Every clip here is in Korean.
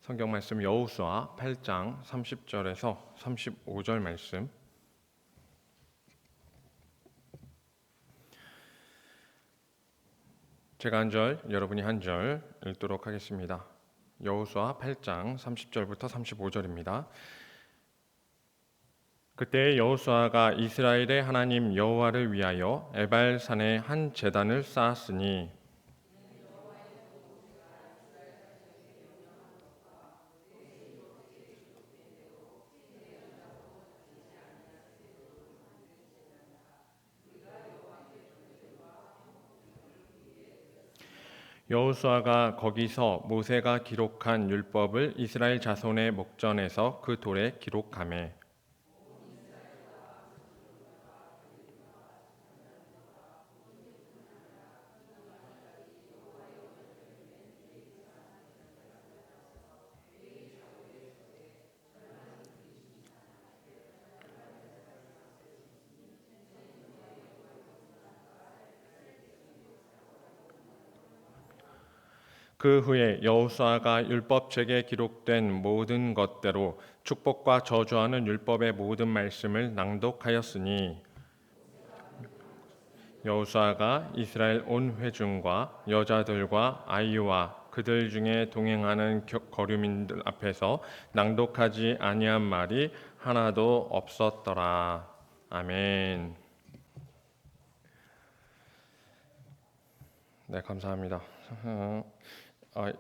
성경 말씀 여호수아 8장 30절에서 35절 말씀. 제가 한 절, 여러분이 한 절 읽도록 하겠습니다. 여호수아 8장 30절부터 35절입니다. 그때 여호수아가 이스라엘의 하나님 여호와를 위하여 에발산에 한 제단을 쌓았으니 여호수아가 거기서 모세가 기록한 율법을 이스라엘 자손의 목전에서 그 돌에 기록하매 그 후에 여호수아가 율법책에 기록된 모든 것대로 축복과 저주하는 율법의 모든 말씀을 낭독하였으니 여호수아가 이스라엘 온 회중과 여자들과 아이와 그들 중에 동행하는 거류민들 앞에서 낭독하지 아니한 말이 하나도 없었더라. 아멘. 네, 감사합니다.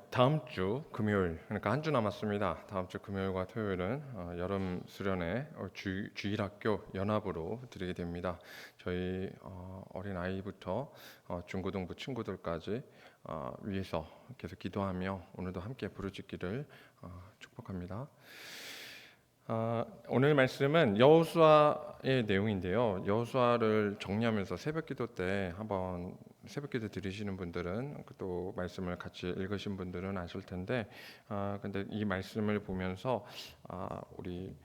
다음 주 금요일, 그러니까 한 주 남았습니다. 다음 주 금요일과 토요일은 여름 수련회 주일학교 연합으로 드리게 됩니다. 저희 어린 아이부터 중고등부 친구들까지 위해서 계속 기도하며 오늘도 함께 부르짖기를 축복합니다. 오늘 말씀은 여호수아의 내용인데요. 여호수아를 정리하면서 새벽기도 때 한번 새벽기도 들으시는 분들은 또 말씀을 같이 읽으신 분들은 아실 텐데, 근데 이 말씀을 보면서 우리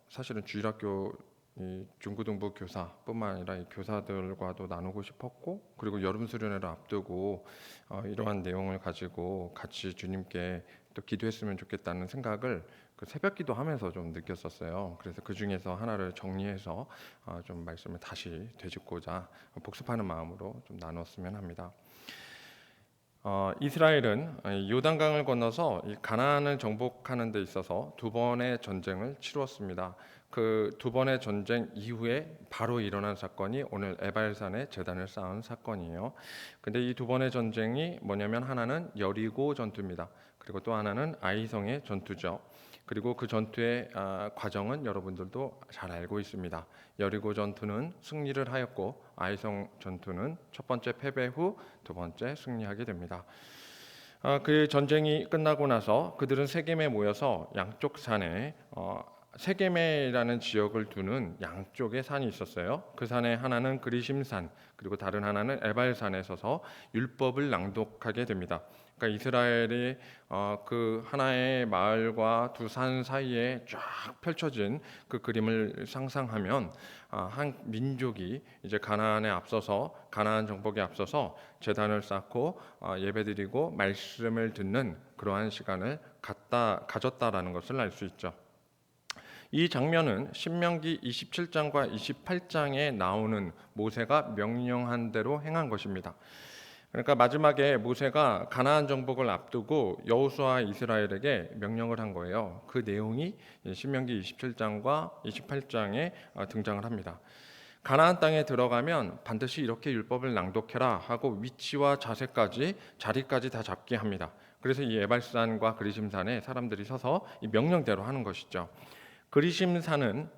사실은 주일학교 이 중고등부 교사뿐만 아니라 이 교사들과도 나누고 싶었고, 그리고 여름 수련회를 앞두고 이러한 내용을 가지고 같이 주님께 또 기도했으면 좋겠다는 생각을 그 새벽기도 하면서 좀 느꼈었어요. 그래서 그 중에서 하나를 정리해서 좀 말씀을 다시 되짚고자 복습하는 마음으로 좀 나눴으면 합니다. 이스라엘은 요단강을 건너서 이 가나안을 정복하는 데 있어서 두 번의 전쟁을 치루었습니다. 그 두 번의 전쟁 이후에 바로 일어난 사건이 오늘 에발산에 제단을 쌓은 사건이에요. 근데 이 두 번의 전쟁이 뭐냐면 하나는 여리고 전투입니다. 그리고 또 하나는 아이성의 전투죠. 그리고 그 전투의 과정은 여러분들도 잘 알고 있습니다. 여리고 전투는 승리를 하였고 아이성 전투는 첫 번째 패배 후 두 번째 승리하게 됩니다. 그 전쟁이 끝나고 나서 그들은 세겜에 모여서 양쪽 산에 세겜이라는 지역을 두는 양쪽에 산이 있었어요. 그 산에 하나는 그리심산, 그리고 다른 하나는 에발산에 서서 율법을 낭독하게 됩니다. 그러니까 이스라엘이 그 하나의 마을과 두 산 사이에 쫙 펼쳐진 그 그림을 상상하면 한 민족이 이제 가나안에 앞서서 가나안 정복에 앞서서 제단을 쌓고 예배드리고 말씀을 듣는 그러한 시간을 가졌다라는 것을 알 수 있죠. 이 장면은 신명기 27장과 28장에 나오는 모세가 명령한 대로 행한 것입니다. 그러니까 마지막에 모세가 가나안 정복을 앞두고 여호수아 이스라엘에게 명령을 한 거예요. 그 내용이 신명기 27장과 28장에 등장을 합니다. 가나안 땅에 들어가면 반드시 이렇게 율법을 낭독해라 하고 위치와 자리까지 다 잡게 합니다. 그래서 이 에발산과 그리심산에 사람들이 서서 이 명령대로 하는 것이죠. 그리심산은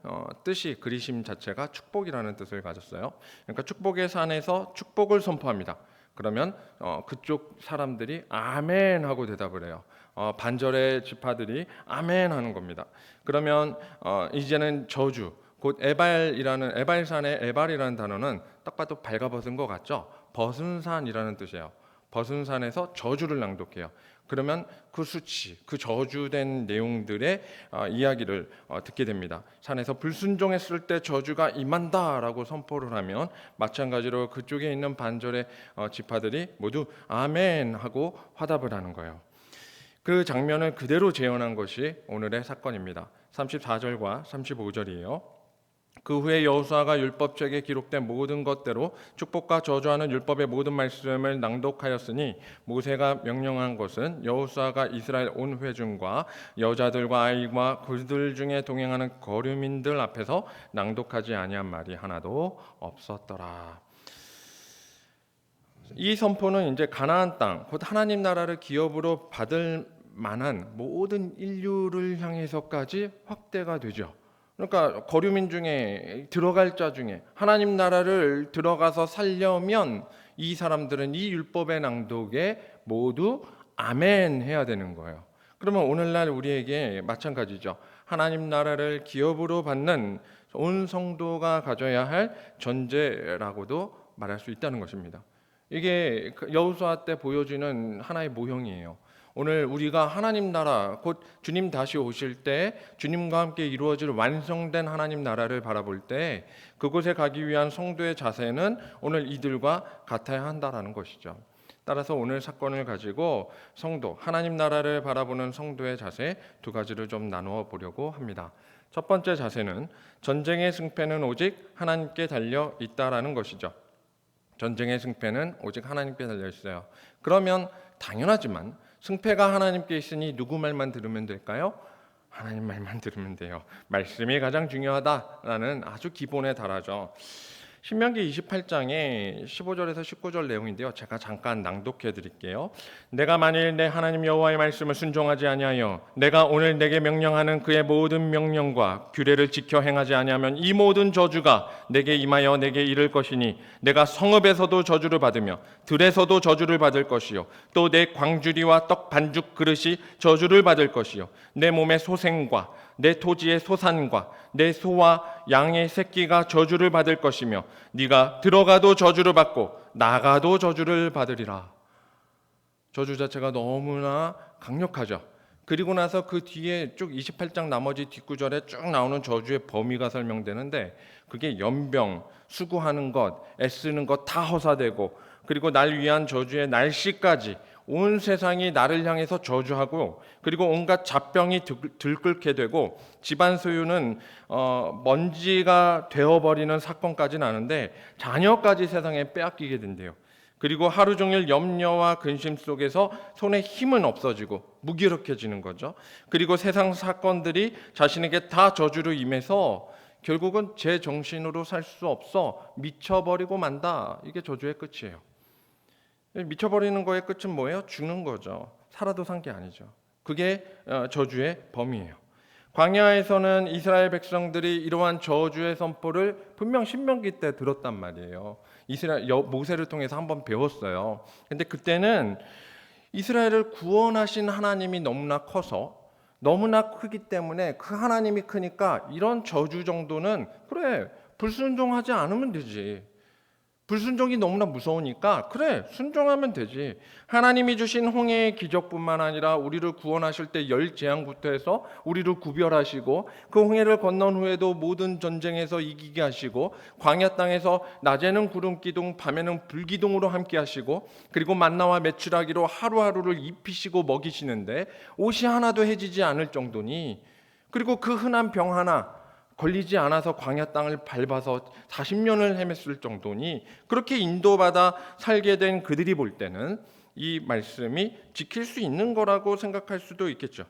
뜻이 그리심 자체가 축복이라는 뜻을 가졌어요. 그러니까 축복의 산에서 축복을 선포합니다. 그러면 그쪽 사람들이 아멘 하고 대답을 해요. 반절의 지파들이 아멘 하는 겁니다. 그러면 이제는 저주, 곧 에발산의 에발이라는 단어는 딱 봐도 발가벗은 것 같죠? 벗은 산이라는 뜻이에요. 벗은 산에서 저주를 낭독해요. 그러면 그 수치, 그 저주된 내용들의 이야기를 듣게 됩니다. 산에서 불순종했을 때 저주가 임한다라고 선포를 하면 마찬가지로 그쪽에 있는 반절의 지파들이 모두 아멘 하고 화답을 하는 거예요. 그 장면을 그대로 재현한 것이 오늘의 사건입니다. 34절과 35절이에요. 그 후에 여호수아가 율법책에 기록된 모든 것대로 축복과 저주하는 율법의 모든 말씀을 낭독하였으니 모세가 명령한 것은 여호수아가 이스라엘 온 회중과 여자들과 아이와 그들 중에 동행하는 거류민들 앞에서 낭독하지 아니한 말이 하나도 없었더라. 이 선포는 이제 가나안 땅, 곧 하나님 나라를 기업으로 받을 만한 모든 인류를 향해서까지 확대가 되죠. 그러니까 거류민 중에 들어갈 자 중에 하나님 나라를 들어가서 살려면 이 사람들은 이 율법의 낭독에 모두 아멘 해야 되는 거예요. 그러면 오늘날 우리에게 마찬가지죠. 하나님 나라를 기업으로 받는 온 성도가 가져야 할 전제라고도 말할 수 있다는 것입니다. 이게 여호수아 때 보여지는 하나의 모형이에요. 오늘 우리가 하나님 나라, 곧 주님 다시 오실 때 주님과 함께 이루어질 완성된 하나님 나라를 바라볼 때 그곳에 가기 위한 성도의 자세는 오늘 이들과 같아야 한다라는 것이죠. 따라서 오늘 사건을 가지고 성도, 하나님 나라를 바라보는 성도의 자세 두 가지를 좀 나누어 보려고 합니다. 첫 번째 자세는 전쟁의 승패는 오직 하나님께 달려 있다라는 것이죠. 전쟁의 승패는 오직 하나님께 달려 있어요. 그러면 당연하지만 승패가 하나님께 있으니 누구 말만 들으면 될까요? 하나님 말만 들으면 돼요. 말씀이 가장 중요하다라는 아주 기본에 달하죠. 신명기 28장의 15절에서 19절 내용인데요. 제가 잠깐 낭독해 드릴게요. 내가 만일 내 하나님 여호와의 말씀을 순종하지 아니하여 내가 오늘 내게 명령하는 그의 모든 명령과 규례를 지켜 행하지 아니하면 이 모든 저주가 내게 임하여 내게 이를 것이니 내가 성읍에서도 저주를 받으며 들에서도 저주를 받을 것이요 또 내 광주리와 떡 반죽 그릇이 저주를 받을 것이요 내 몸의 소생과 내 토지의 소산과 내 소와 양의 새끼가 저주를 받을 것이며 네가 들어가도 저주를 받고 나가도 저주를 받으리라. 저주 자체가 너무나 강력하죠. 그리고 나서 그 뒤에 쭉 28장 나머지 뒷구절에 쭉 나오는 저주의 범위가 설명되는데 그게 연병, 수고하는 것, 애쓰는 것 다 허사되고 그리고 날 위한 저주의 날씨까지 온 세상이 나를 향해서 저주하고 그리고 온갖 잡병이 들끓게 되고 집안 소유는 먼지가 되어버리는 사건까지 나는데 자녀까지 세상에 빼앗기게 된대요. 그리고 하루 종일 염려와 근심 속에서 손에 힘은 없어지고 무기력해지는 거죠. 그리고 세상 사건들이 자신에게 다 저주로 임해서 결국은 제 정신으로 살 수 없어 미쳐버리고 만다. 이게 저주의 끝이에요. 미쳐버리는 거의 끝은 뭐예요? 죽는 거죠. 살아도 산 게 아니죠. 그게 저주의 범위예요. 광야에서는 이스라엘 백성들이 이러한 저주의 선포를 분명 신명기 때 들었단 말이에요. 모세를 통해서 한번 배웠어요. 근데 그때는 이스라엘을 구원하신 하나님이 너무나 커서 너무나 크기 때문에 그 하나님이 크니까 이런 저주 정도는 그래 불순종하지 않으면 되지. 불순종이 너무나 무서우니까 그래 순종하면 되지. 하나님이 주신 홍해의 기적뿐만 아니라 우리를 구원하실 때 열 재앙부터 해서 우리를 구별하시고 그 홍해를 건넌 후에도 모든 전쟁에서 이기게 하시고 광야 땅에서 낮에는 구름 기둥 밤에는 불 기둥으로 함께 하시고 그리고 만나와 메추라기로 하루하루를 입히시고 먹이시는데 옷이 하나도 해지지 않을 정도니 그리고 그 흔한 병 하나 걸리지 않아서 광야 땅을 밟아서 40년을 헤맸을 정도니 그렇게 인도받아 살게 된 그들이 볼 때는 이 말씀이 지킬 수 있는 거라고 생각할 수도 있겠죠.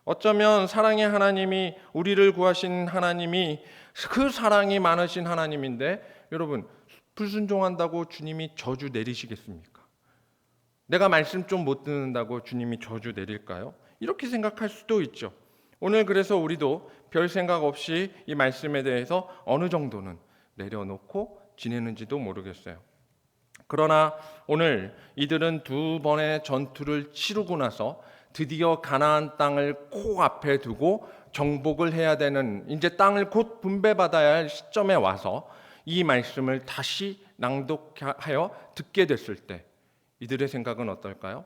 어쩌면 사랑의 하나님이 우리를 구하신 하나님이 그 사랑이 많으신 하나님인데 여러분 불순종한다고 주님이 저주 내리시겠습니까? 내가 말씀 좀 못 듣는다고 주님이 저주 내릴까요? 이렇게 생각할 수도 있죠. 오늘 그래서 우리도 별 생각 없이 이 말씀에 대해서 어느 정도는 내려놓고 지내는지도 모르겠어요. 그러나 오늘 이들은 두 번의 전투를 치르고 나서 드디어 가나안 땅을 코앞에 두고 정복을 해야 되는 이제 땅을 곧 분배받아야 할 시점에 와서 이 말씀을 다시 낭독하여 듣게 됐을 때 이들의 생각은 어떨까요?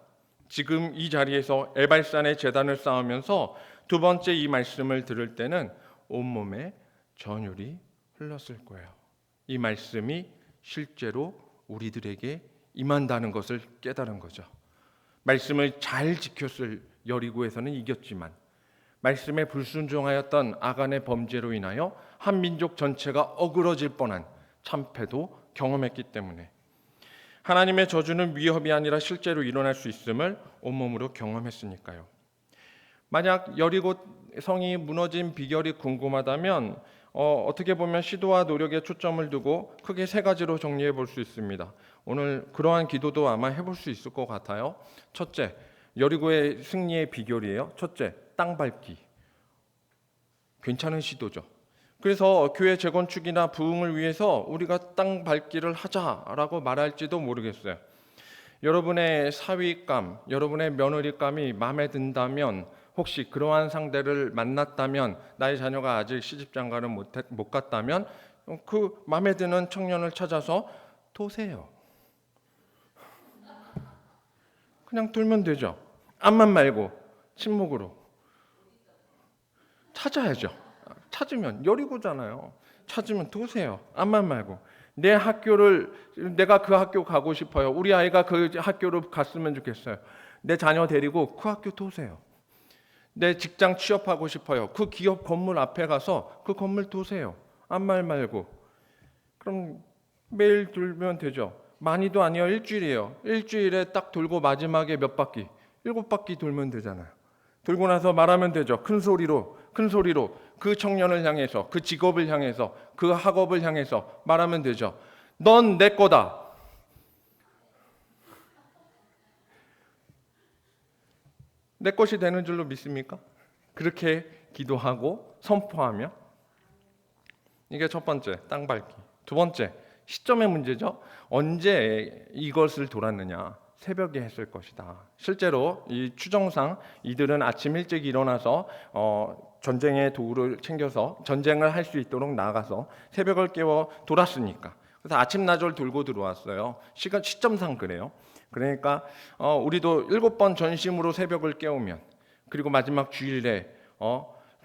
지금 이 자리에서 에발산의 제단을 쌓으면서 두 번째 이 말씀을 들을 때는 온몸에 전율이 흘렀을 거예요. 이 말씀이 실제로 우리들에게 임한다는 것을 깨달은 거죠. 말씀을 잘 지켰을 여리고에서는 이겼지만 말씀에 불순종하였던 아간의 범죄로 인하여 한 민족 전체가 어그러질 뻔한 참패도 경험했기 때문에 하나님의 저주는 위협이 아니라 실제로 일어날 수 있음을 온몸으로 경험했으니까요. 만약 여리고 성이 무너진 비결이 궁금하다면 어떻게 보면 시도와 노력에 초점을 두고 크게 세 가지로 정리해 볼 수 있습니다. 오늘 그러한 기도도 아마 해볼 수 있을 것 같아요. 첫째, 여리고의 승리의 비결이에요. 첫째, 땅 밟기. 괜찮은 시도죠. 그래서 교회 재건축이나 부흥을 위해서 우리가 땅 밟기를 하자라고 말할지도 모르겠어요. 여러분의 사위감, 여러분의 며느리감이 마음에 든다면, 혹시 그러한 상대를 만났다면, 나의 자녀가 아직 시집장가를 못 갔다면 그 마음에 드는 청년을 찾아서 도세요. 그냥 돌면 되죠. 앞만 말고 침묵으로 찾아야죠. 찾으면, 여리고잖아요. 찾으면 도세요. 앞만 말고. 내가 그 학교 가고 싶어요. 우리 아이가 그 학교로 갔으면 좋겠어요. 내 자녀 데리고 그 학교 도세요. 내 직장 취업하고 싶어요. 그 기업 건물 앞에 가서 그 건물 도세요. 앞말 말고. 그럼 매일 돌면 되죠. 많이도 아니에요. 일주일이에요. 일주일에 딱 돌고 마지막에 몇 바퀴? 7바퀴 돌면 되잖아요. 돌고 나서 말하면 되죠. 큰 소리로 그 청년을 향해서, 그 직업을 향해서, 그 학업을 향해서 말하면 되죠. 넌 내 거다. 내 것이 되는 줄로 믿습니까? 그렇게 기도하고 선포하며. 이게 첫 번째, 땅 밟기. 두 번째, 시점의 문제죠. 언제 이것을 돌았느냐? 새벽에 했을 것이다. 실제로 이 추정상 이들은 아침 일찍 일어나서 전쟁의 도구를 챙겨서 전쟁을 할 수 있도록 나가서 새벽을 깨워 돌았으니까. 그래서 아침 나절 돌고 들어왔어요. 시점상 그래요. 그러니까 우리도 7번 전심으로 새벽을 깨우면, 그리고 마지막 주일에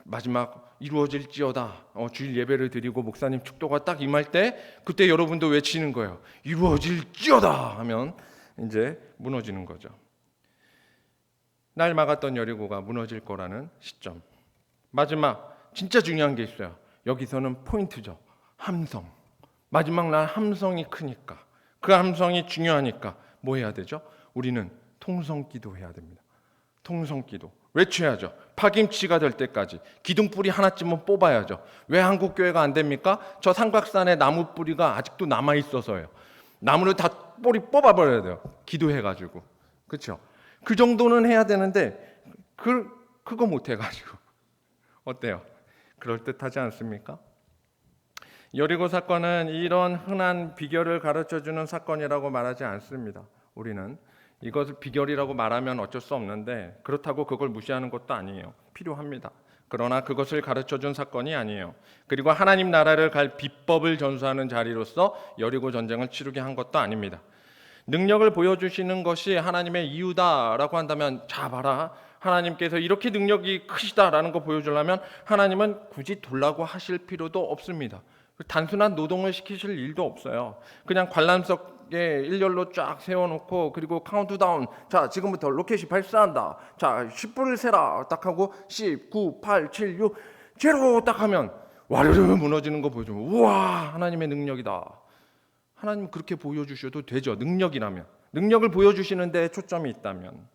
마지막 이루어질지어다 주일 예배를 드리고 목사님 축도가 딱 임할 때, 그때 여러분도 외치는 거예요. 이루어질지어다 하면 이제 무너지는 거죠. 날 막았던 여리고가 무너질 거라는 시점. 마지막 진짜 중요한 게 있어요. 여기서는 포인트죠. 함성. 마지막 날 함성이 크니까, 그 함성이 중요하니까 뭐 해야 되죠? 우리는 통성기도 해야 됩니다. 통성기도 외쳐야죠. 파김치가 될 때까지 기둥뿌리 하나쯤은 뽑아야죠. 왜 한국 교회가 안 됩니까? 저 삼각산에 나무 뿌리가 아직도 남아 있어서요. 나무를 다 뿌리 뽑아버려야 돼요. 기도해가지고. 그렇죠? 그 정도는 해야 되는데 그거 못 해가지고 어때요? 그럴듯하지 않습니까? 여리고 사건은 이런 흔한 비결을 가르쳐주는 사건이라고 말하지 않습니다. 우리는 이것을 비결이라고 말하면 어쩔 수 없는데, 그렇다고 그걸 무시하는 것도 아니에요. 필요합니다. 그러나 그것을 가르쳐준 사건이 아니에요. 그리고 하나님 나라를 갈 비법을 전수하는 자리로서 여리고 전쟁을 치르게 한 것도 아닙니다. 능력을 보여주시는 것이 하나님의 이유다라고 한다면, 자 봐라, 하나님께서 이렇게 능력이 크시다라는 거 보여주려면 하나님은 굳이 돌라고 하실 필요도 없습니다. 단순한 노동을 시키실 일도 없어요. 그냥 관람석에 일렬로 쫙 세워놓고, 그리고 카운트다운, 자 지금부터 로켓이 발사한다, 자 10분을 세라 딱 하고 10, 9, 8, 7, 6 제로 딱 하면 와르르 무너지는 거 보여주면, 우와 하나님의 능력이다. 하나님 그렇게 보여주셔도 되죠. 능력이라면, 능력을 보여주시는 데 초점이 있다면.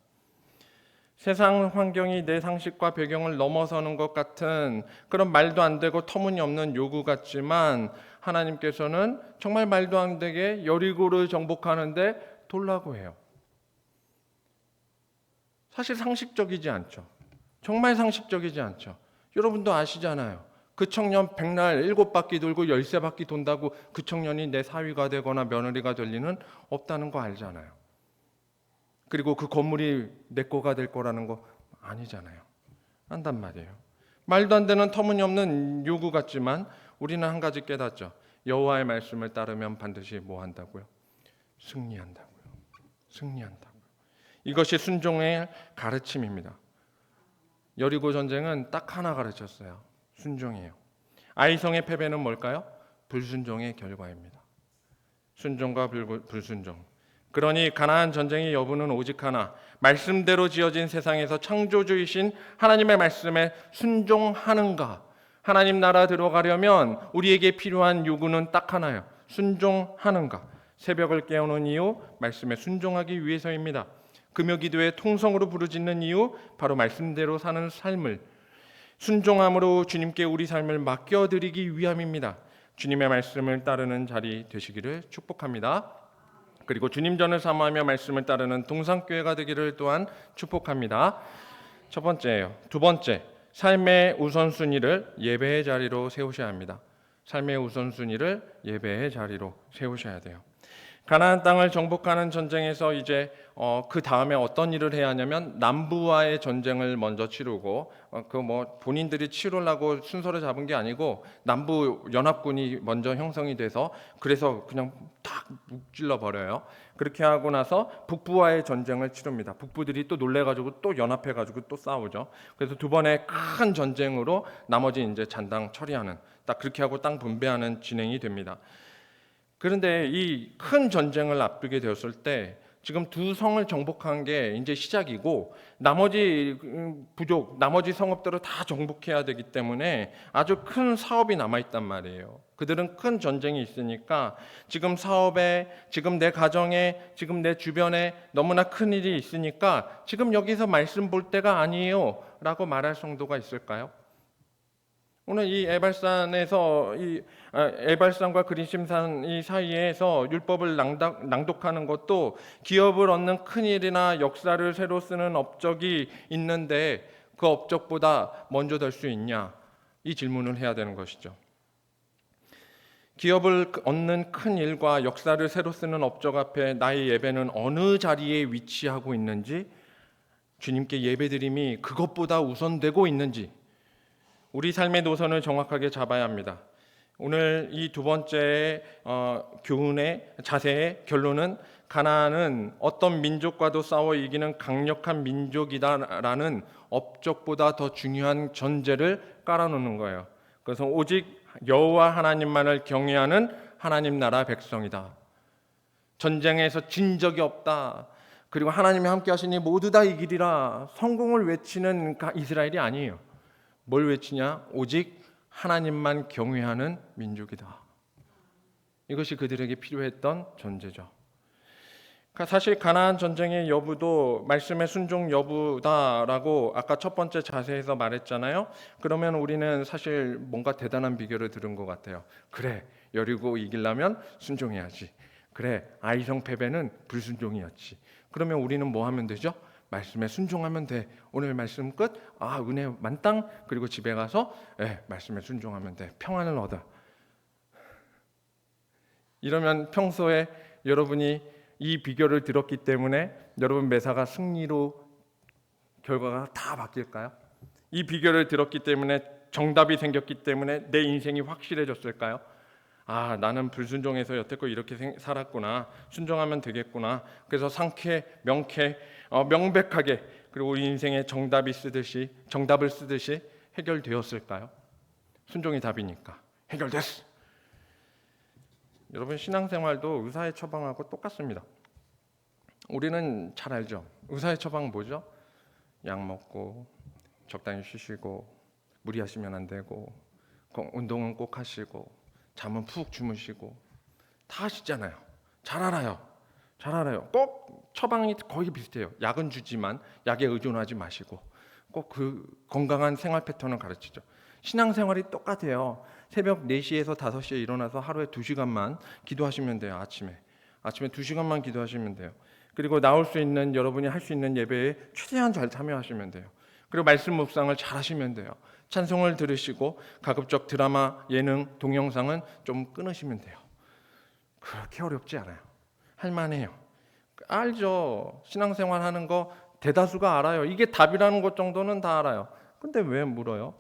세상 환경이 내 상식과 배경을 넘어서는 것 같은 그런 말도 안 되고 터무니없는 요구 같지만, 하나님께서는 정말 말도 안 되게 여리고를 정복하는데 돌라고 해요. 사실 상식적이지 않죠. 정말 상식적이지 않죠. 여러분도 아시잖아요. 그 청년 백날 7바퀴 돌고 13바퀴 돈다고 그 청년이 내 사위가 되거나 며느리가 될 리는 없다는 거 알잖아요. 그리고 그 건물이 내 거가 될 거라는 거 아니잖아요. 안단 말이에요. 말도 안 되는 터무니없는 요구 같지만 우리는 한 가지 깨닫죠. 여호와의 말씀을 따르면 반드시 뭐 한다고요? 승리한다고요. 승리한다고요. 이것이 순종의 가르침입니다. 여리고 전쟁은 딱 하나 가르쳤어요. 순종이에요. 아이성의 패배는 뭘까요? 불순종의 결과입니다. 순종과 불순종. 그러니 가나안 전쟁의 여부는 오직 하나, 말씀대로 지어진 세상에서 창조주이신 하나님의 말씀에 순종하는가. 하나님 나라 들어가려면 우리에게 필요한 요구는 딱 하나예요. 순종하는가. 새벽을 깨우는 이유, 말씀에 순종하기 위해서입니다. 금요기도에 통성으로 부르짖는 이유, 바로 말씀대로 사는 삶을 순종함으로 주님께 우리 삶을 맡겨드리기 위함입니다. 주님의 말씀을 따르는 자리 되시기를 축복합니다. 그리고 주님 전을 사모하며 말씀을 따르는 동산교회가 되기를 또한 축복합니다. 첫 번째예요. 두 번째, 삶의 우선순위를 예배의 자리로 세우셔야 합니다. 삶의 우선순위를 예배의 자리로 세우셔야 돼요. 가나안 땅을 정복하는 전쟁에서 이제 그 다음에 어떤 일을 해야 하냐면 남부와의 전쟁을 먼저 치르고 그 뭐 본인들이 치르려고 순서를 잡은 게 아니고 남부 연합군이 먼저 형성이 돼서 그래서 그냥 딱 묵질러 버려요. 그렇게 하고 나서 북부와의 전쟁을 치릅니다. 북부들이 또 놀래가지고 또 연합해가지고 또 싸우죠. 그래서 두 번의 큰 전쟁으로 나머지 이제 잔당 처리하는 딱 그렇게 하고 땅 분배하는 진행이 됩니다. 그런데 이 큰 전쟁을 앞두게 되었을 때 지금 두 성을 정복한 게 이제 시작이고 나머지 부족, 나머지 성읍들을 다 정복해야 되기 때문에 아주 큰 사업이 남아있단 말이에요. 그들은 큰 전쟁이 있으니까 지금 사업에, 지금 내 가정에, 지금 내 주변에 너무나 큰 일이 있으니까 지금 여기서 말씀 볼 때가 아니에요 라고 말할 성도가 있을까요? 오늘 이 에발산에서 에발산과 그리심산 이 사이에서 율법을 낭독하는 것도 기업을 얻는 큰 일이나 역사를 새로 쓰는 업적이 있는데 그 업적보다 먼저 될 수 있냐? 이 질문을 해야 되는 것이죠. 기업을 얻는 큰 일과 역사를 새로 쓰는 업적 앞에 나의 예배는 어느 자리에 위치하고 있는지, 주님께 예배드림이 그것보다 우선되고 있는지 우리 삶의 노선을 정확하게 잡아야 합니다. 오늘 이 두 번째 교훈의 자세의 결론은 가나안은 어떤 민족과도 싸워 이기는 강력한 민족이다라는 업적보다 더 중요한 전제를 깔아놓는 거예요. 그래서 오직 여호와 하나님만을 경외하는 하나님 나라 백성이다. 전쟁에서 진 적이 없다. 그리고 하나님이 함께 하시니 모두 다 이기리라. 성공을 외치는 이스라엘이 아니에요. 뭘 외치냐? 오직 하나님만 경외하는 민족이다. 이것이 그들에게 필요했던 전제죠. 사실 가나안 전쟁의 여부도 말씀의 순종 여부다라고 아까 첫 번째 자세에서 말했잖아요. 그러면 우리는 사실 뭔가 대단한 비결을 들은 것 같아요. 그래, 여리고 이기려면 순종해야지. 그래, 아이성 패배는 불순종이었지. 그러면 우리는 뭐 하면 되죠? 말씀에 순종하면 돼. 오늘 말씀 끝. 은혜 만땅. 그리고 집에 가서 말씀에 순종하면 돼. 평안을 얻어. 이러면 평소에 여러분이 이 비결을 들었기 때문에 여러분 매사가 승리로 결과가 다 바뀔까요? 이 비결을 들었기 때문에 정답이 생겼기 때문에 내 인생이 확실해졌을까요? 나는 불순종해서 여태껏 이렇게 살았구나. 순종하면 되겠구나. 그래서 상쾌, 명쾌, 명백하게 그리고 우리 인생에 정답을 쓰듯이 해결되었을까요? 순종이 답이니까 해결됐어. 여러분 신앙생활도 의사의 처방하고 똑같습니다. 우리는 잘 알죠. 의사의 처방 뭐죠? 약 먹고 적당히 쉬시고 무리하시면 안 되고 운동은 꼭 하시고 잠은 푹 주무시고 다 하시잖아요. 잘 알아요. 꼭 처방이 거의 비슷해요. 약은 주지만 약에 의존하지 마시고 꼭 그 건강한 생활 패턴을 가르치죠. 신앙생활이 똑같아요. 새벽 4시에서 5시에 일어나서 하루에 2시간만 기도하시면 돼요. 아침에 2시간만 기도하시면 돼요. 그리고 나올 수 있는 여러분이 할 수 있는 예배에 최대한 잘 참여하시면 돼요. 그리고 말씀 묵상을 잘 하시면 돼요. 찬송을 들으시고 가급적 드라마, 예능, 동영상은 좀 끊으시면 돼요. 그렇게 어렵지 않아요. 할만해요. 알죠. 신앙생활 하는 거 대다수가 알아요. 이게 답이라는 것 정도는 다 알아요. 근데 왜 물어요?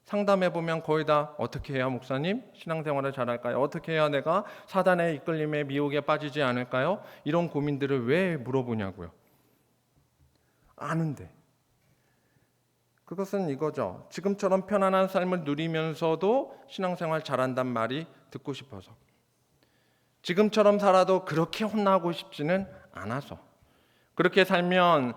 상담해보면 거의 다 어떻게 해야 목사님 신앙생활을 잘할까요? 어떻게 해야 내가 사단의 이끌림에 미혹에 빠지지 않을까요? 이런 고민들을 왜 물어보냐고요. 아는데. 그것은 이거죠. 지금처럼 편안한 삶을 누리면서도 신앙생활 잘한단 말이 듣고 싶어서. 지금처럼 살아도 그렇게 혼나고 싶지는 않아서. 그렇게 살면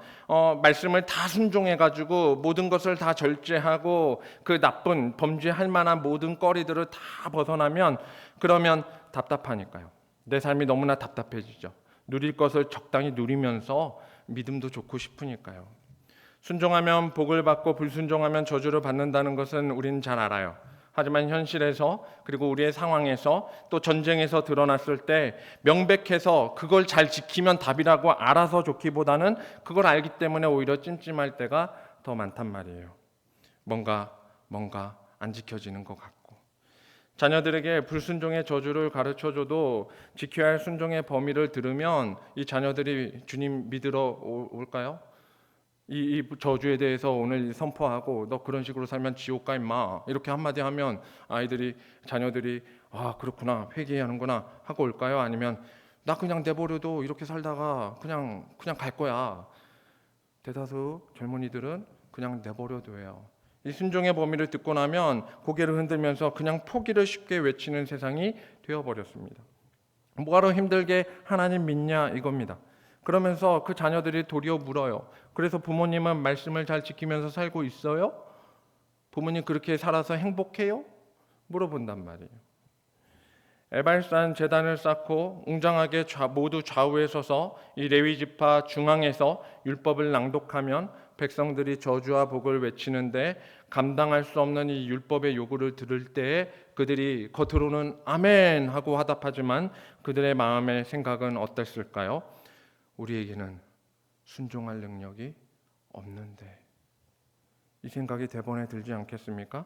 말씀을 다 순종해가지고 모든 것을 다 절제하고 그 나쁜 범죄할 만한 모든 거리들을 다 벗어나면 그러면 답답하니까요. 내 삶이 너무나 답답해지죠. 누릴 것을 적당히 누리면서 믿음도 좋고 싶으니까요. 순종하면 복을 받고 불순종하면 저주를 받는다는 것은 우리는 잘 알아요. 하지만 현실에서 그리고 우리의 상황에서 또 전쟁에서 드러났을 때 명백해서 그걸 잘 지키면 답이라고 알아서 좋기보다는 그걸 알기 때문에 오히려 찜찜할 때가 더 많단 말이에요. 뭔가 안 지켜지는 것 같고. 자녀들에게 불순종의 저주를 가르쳐줘도 지켜야 할 순종의 범위를 들으면 이 자녀들이 주님 믿으러 올까요? 이 저주에 대해서 오늘 선포하고 너 그런 식으로 살면 지옥 가 임마 이렇게 한마디 하면 자녀들이 아 그렇구나 회개하는구나 하고 올까요? 아니면 나 그냥 내버려도 이렇게 살다가 그냥 갈 거야. 대다수 젊은이들은 그냥 내버려둬요. 이 순종의 범위를 듣고 나면 고개를 흔들면서 그냥 포기를 쉽게 외치는 세상이 되어버렸습니다. 뭐하러 힘들게 하나님 믿냐 이겁니다. 그러면서 그 자녀들이 도리어 물어요. 그래서 부모님은 말씀을 잘 지키면서 살고 있어요? 부모님 그렇게 살아서 행복해요? 물어본단 말이에요. 에발산 제단을 쌓고 웅장하게 모두 좌우에 서서 이 레위 지파 중앙에서 율법을 낭독하면 백성들이 저주와 복을 외치는데 감당할 수 없는 이 율법의 요구를 들을 때에 그들이 겉으로는 아멘 하고 화답하지만 그들의 마음의 생각은 어땠을까요? 우리에게는 순종할 능력이 없는데 이 생각이 대번에 들지 않겠습니까?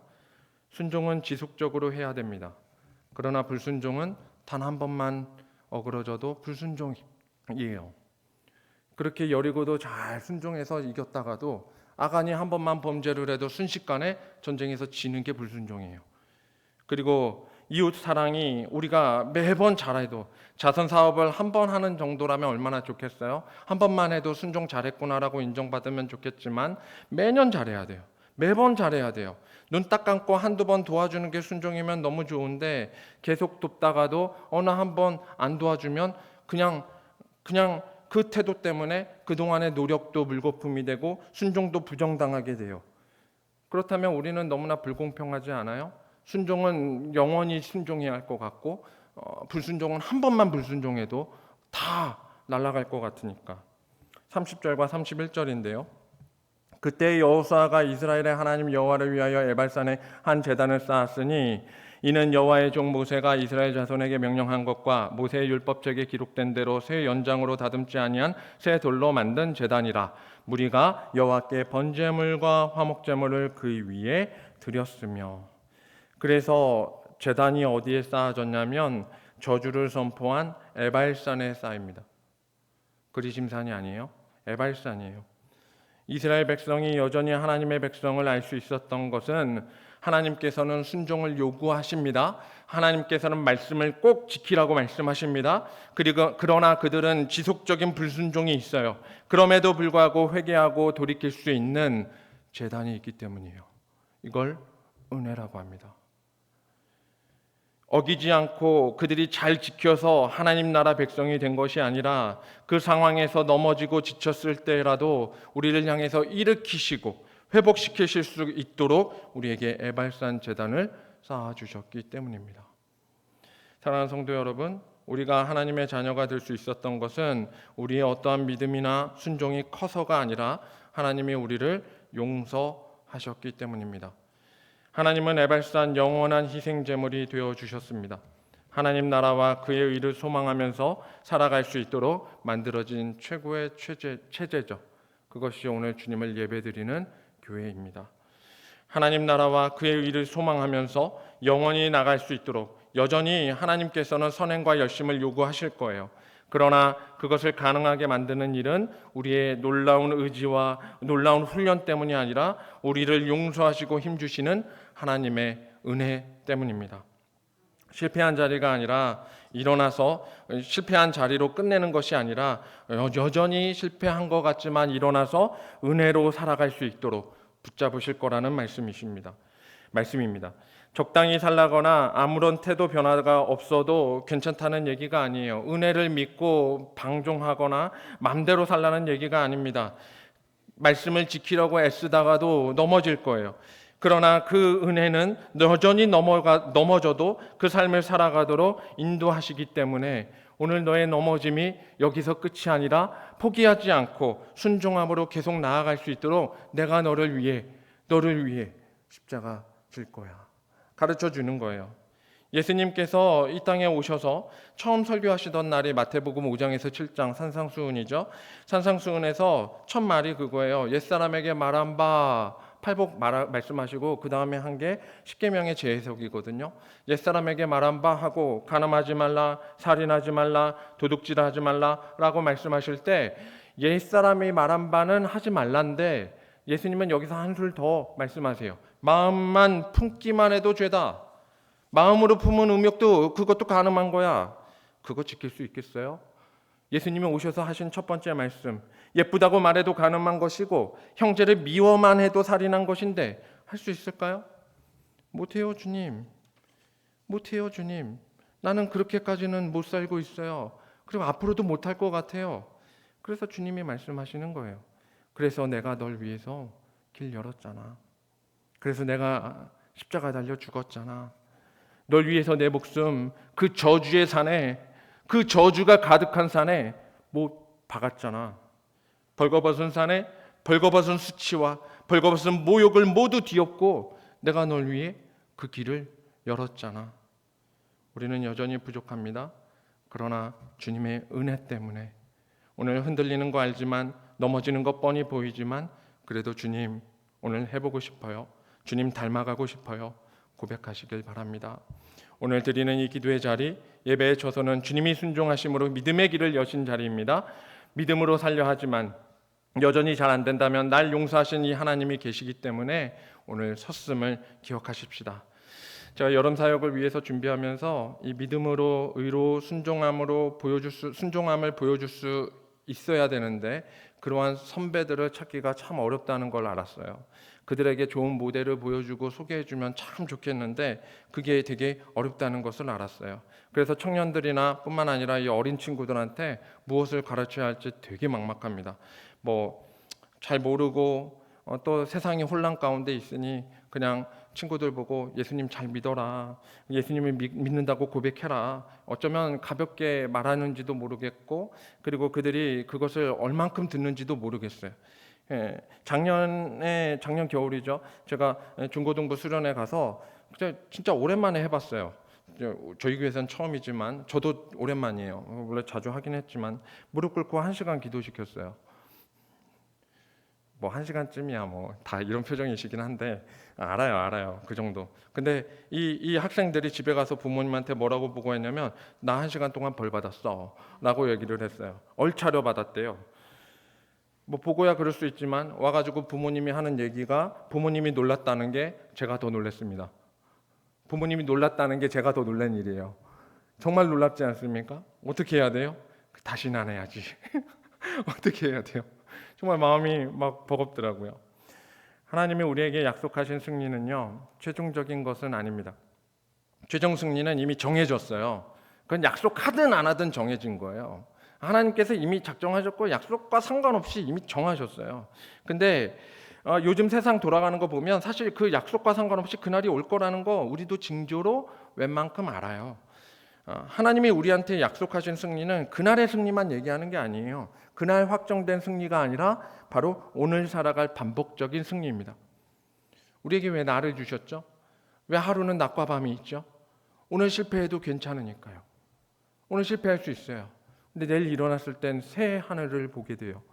순종은 지속적으로 해야 됩니다. 그러나 불순종은 단 한 번만 어그러져도 불순종이에요. 그렇게 여리고도 잘 순종해서 이겼다가도 아간이 한 번만 범죄를 해도 순식간에 전쟁에서 지는 게 불순종이에요. 그리고 이웃 사랑이 우리가 매번 잘해도 자선 사업을 한 번 하는 정도라면 얼마나 좋겠어요? 한 번만 해도 순종 잘했구나라고 인정받으면 좋겠지만 매년 잘해야 돼요. 매번 잘해야 돼요. 눈 딱 감고 한두 번 도와주는 게 순종이면 너무 좋은데 계속 돕다가도 어느 한 번 안 도와주면 그냥 그 태도 때문에 그동안의 노력도 물거품이 되고 순종도 부정당하게 돼요. 그렇다면 우리는 너무나 불공평하지 않아요? 순종은 영원히 순종해야 할 것 같고 불순종은 한 번만 불순종해도 다 날아갈 것 같으니까. 30절과 31절인데요. 그때 여호수아가 이스라엘의 하나님 여호와를 위하여 에발산에 한 제단을 쌓았으니 이는 여호와의 종 모세가 이스라엘 자손에게 명령한 것과 모세의 율법책에 기록된 대로 새 연장으로 다듬지 아니한 새 돌로 만든 제단이라. 무리가 여호와께 번제물과 화목제물을 그 위에 드렸으며. 그래서 제단이 어디에 쌓아졌냐면 저주를 선포한 에발산에 쌓입니다. 그리심산이 아니에요. 에발산이에요. 이스라엘 백성이 여전히 하나님의 백성을 알 수 있었던 것은 하나님께서는 순종을 요구하십니다. 하나님께서는 말씀을 꼭 지키라고 말씀하십니다. 그러나 그들은 지속적인 불순종이 있어요. 그럼에도 불구하고 회개하고 돌이킬 수 있는 제단이 있기 때문이에요. 이걸 은혜라고 합니다. 어기지 않고 그들이 잘 지켜서 하나님 나라 백성이 된 것이 아니라 그 상황에서 넘어지고 지쳤을 때라도 우리를 향해서 일으키시고 회복시키실 수 있도록 우리에게 에발산 제단을 쌓아주셨기 때문입니다. 사랑하는 성도 여러분, 우리가 하나님의 자녀가 될 수 있었던 것은 우리의 어떠한 믿음이나 순종이 커서가 아니라 하나님이 우리를 용서하셨기 때문입니다. 하나님은 에발산 영원한 희생 제물이 되어 주셨습니다. 하나님 나라와 그의 의를 소망하면서 살아갈 수 있도록 만들어진 최고의 체제죠. 그것이 오늘 주님을 예배드리는 교회입니다. 하나님 나라와 그의 의를 소망하면서 영원히 나갈 수 있도록 여전히 하나님께서는 선행과 열심을 요구하실 거예요. 그러나 그것을 가능하게 만드는 일은 우리의 놀라운 의지와 놀라운 훈련 때문이 아니라 우리를 용서하시고 힘주시는 하나님의 은혜 때문입니다. 실패한 자리가 아니라 일어나서 실패한 자리로 끝내는 것이 아니라 여전히 실패한 것 같지만 일어나서 은혜로 살아갈 수 있도록 붙잡으실 거라는 말씀이십니다. 말씀입니다. 적당히 살라거나 아무런 태도 변화가 없어도 괜찮다는 얘기가 아니에요. 은혜를 믿고 방종하거나 맘대로 살라는 얘기가 아닙니다. 말씀을 지키려고 애쓰다가도 넘어질 거예요. 그러나 그 은혜는 여전히 넘어져도 그 삶을 살아가도록 인도하시기 때문에 오늘 너의 넘어짐이 여기서 끝이 아니라 포기하지 않고 순종함으로 계속 나아갈 수 있도록 내가 너를 위해 십자가 질 거야. 가르쳐 주는 거예요. 예수님께서 이 땅에 오셔서 처음 설교하시던 날이 마태복음 5장에서 7장 산상수훈이죠. 산상수훈에서 첫 말이 그거예요. 옛사람에게 말한 바 팔복 말씀하시고 그 다음에 한 게 십계명의 재해석이거든요. 옛사람에게 말한 바 하고 간음하지 말라, 살인하지 말라, 도둑질하지 말라라고 말씀하실 때 옛사람이 말한 바는 하지 말란데 예수님은 여기서 한술 더 말씀하세요. 마음만 품기만 해도 죄다. 마음으로 품은 음욕도 그것도 간음한 거야. 그거 지킬 수 있겠어요? 예수님이 오셔서 하신 첫 번째 말씀, 예쁘다고 말해도 간음한 것이고 형제를 미워만 해도 살인한 것인데 할 수 있을까요? 못해요, 주님. 못해요, 주님. 나는 그렇게까지는 못 살고 있어요. 그리고 앞으로도 못할 것 같아요. 그래서 주님이 말씀하시는 거예요. 그래서 내가 널 위해서 길 열었잖아. 그래서 내가 십자가 달려 죽었잖아. 널 위해서 내 목숨 그 저주의 산에, 그 저주가 가득한 산에 못 박았잖아. 벌거벗은 산에 벌거벗은 수치와 벌거벗은 모욕을 모두 뒤엎고 내가 널 위해 그 길을 열었잖아. 우리는 여전히 부족합니다. 그러나 주님의 은혜 때문에 오늘 흔들리는 거 알지만, 넘어지는 거 뻔히 보이지만 그래도 주님 오늘 해보고 싶어요. 주님 닮아가고 싶어요. 고백하시길 바랍니다. 오늘 드리는 이 기도의 자리, 예배의 초소는 주님이 순종하심으로 믿음의 길을 여신 자리입니다. 믿음으로 살려 하지만 여전히 잘 안 된다면 날 용서하신 이 하나님이 계시기 때문에 오늘 섰음을 기억하십시다. 제가 여름 사역을 위해서 준비하면서 이 믿음으로, 의로, 순종함을 보여줄 수 있어야 되는데 그러한 선배들을 찾기가 참 어렵다는 걸 알았어요. 그들에게 좋은 모델을 보여주고 소개해주면 참 좋겠는데 그게 되게 어렵다는 것을 알았어요. 그래서 청년들이나 뿐만 아니라 이 어린 친구들한테 무엇을 가르쳐야 할지 되게 막막합니다. 잘 모르고 또 세상이 혼란 가운데 있으니 그냥 친구들 보고 예수님 잘 믿어라, 예수님을 믿는다고 고백해라, 어쩌면 가볍게 말하는지도 모르겠고 그리고 그들이 그것을 얼만큼 듣는지도 모르겠어요. 작년 겨울이죠. 제가 중고등부 수련회 가서 진짜 오랜만에 해봤어요. 저희 교회에서는 처음이지만 저도 오랜만이에요. 원래 자주 하긴 했지만 무릎 꿇고 1시간 기도시켰어요. 1시간쯤이야 다 이런 표정이시긴 한데 알아요 그 정도. 근데 이 학생들이 집에 가서 부모님한테 뭐라고 보고했냐면 나 1시간 동안 벌 받았어 라고 얘기를 했어요. 얼차려 받았대요. 보고야 그럴 수 있지만 와가지고 부모님이 하는 얘기가 부모님이 놀랐다는 게 제가 더 놀랐습니다. 부모님이 놀랐다는 게 제가 더 놀란 일이에요. 정말 놀랍지 않습니까? 어떻게 해야 돼요? 다시는 안 해야지. 어떻게 해야 돼요? 정말 마음이 막 버겁더라고요. 하나님이 우리에게 약속하신 승리는요, 최종적인 것은 아닙니다. 최종 승리는 이미 정해졌어요. 그건 약속하든 안 하든 정해진 거예요. 하나님께서 이미 작정하셨고 약속과 상관없이 이미 정하셨어요. 근데 요즘 세상 돌아가는 거 보면 사실 그 약속과 상관없이 그날이 올 거라는 거 우리도 징조로 웬만큼 알아요. 하나님이 우리한테 약속하신 승리는 그날의 승리만 얘기하는 게 아니에요. 그날 확정된 승리가 아니라 바로 오늘 살아갈 반복적인 승리입니다. 우리에게 왜 날을 주셨죠? 왜 하루는 낮과 밤이 있죠? 오늘 실패해도 괜찮으니까요. 오늘 실패할 수 있어요. 근데 내일 일어났을 땐 새 하늘을 보게 돼요.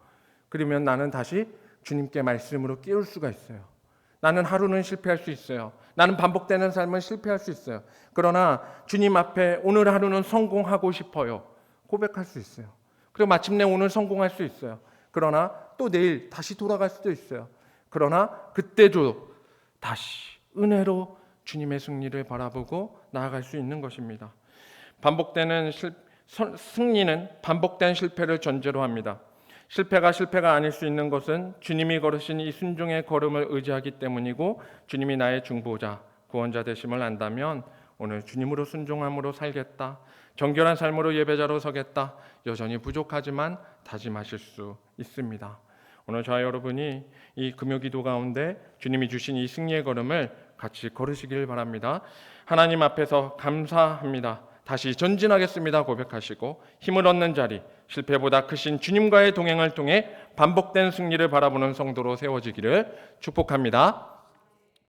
그러면 나는 다시 주님께 말씀으로 깨울 수가 있어요. 나는 하루는 실패할 수 있어요. 나는 반복되는 삶은 실패할 수 있어요. 그러나 주님 앞에 오늘 하루는 성공하고 싶어요. 고백할 수 있어요. 그리고 마침내 오늘 성공할 수 있어요. 그러나 또 내일 다시 돌아갈 수도 있어요. 그러나 그때도 다시 은혜로 주님의 승리를 바라보고 나아갈 수 있는 것입니다. 승리는 반복된 실패를 전제로 합니다. 실패가 아닐 수 있는 것은 주님이 걸으신 이 순종의 걸음을 의지하기 때문이고, 주님이 나의 중보자, 구원자 되심을 안다면 오늘 주님으로 순종함으로 살겠다, 정결한 삶으로 예배자로 서겠다, 여전히 부족하지만 다짐하실 수 있습니다. 오늘 저와 여러분이 이 금요기도 가운데 주님이 주신 이 승리의 걸음을 같이 걸으시길 바랍니다. 하나님 앞에서 감사합니다, 다시 전진하겠습니다 고백하시고 힘을 얻는 자리, 실패보다 크신 주님과의 동행을 통해 반복된 승리를 바라보는 성도로 세워지기를 축복합니다.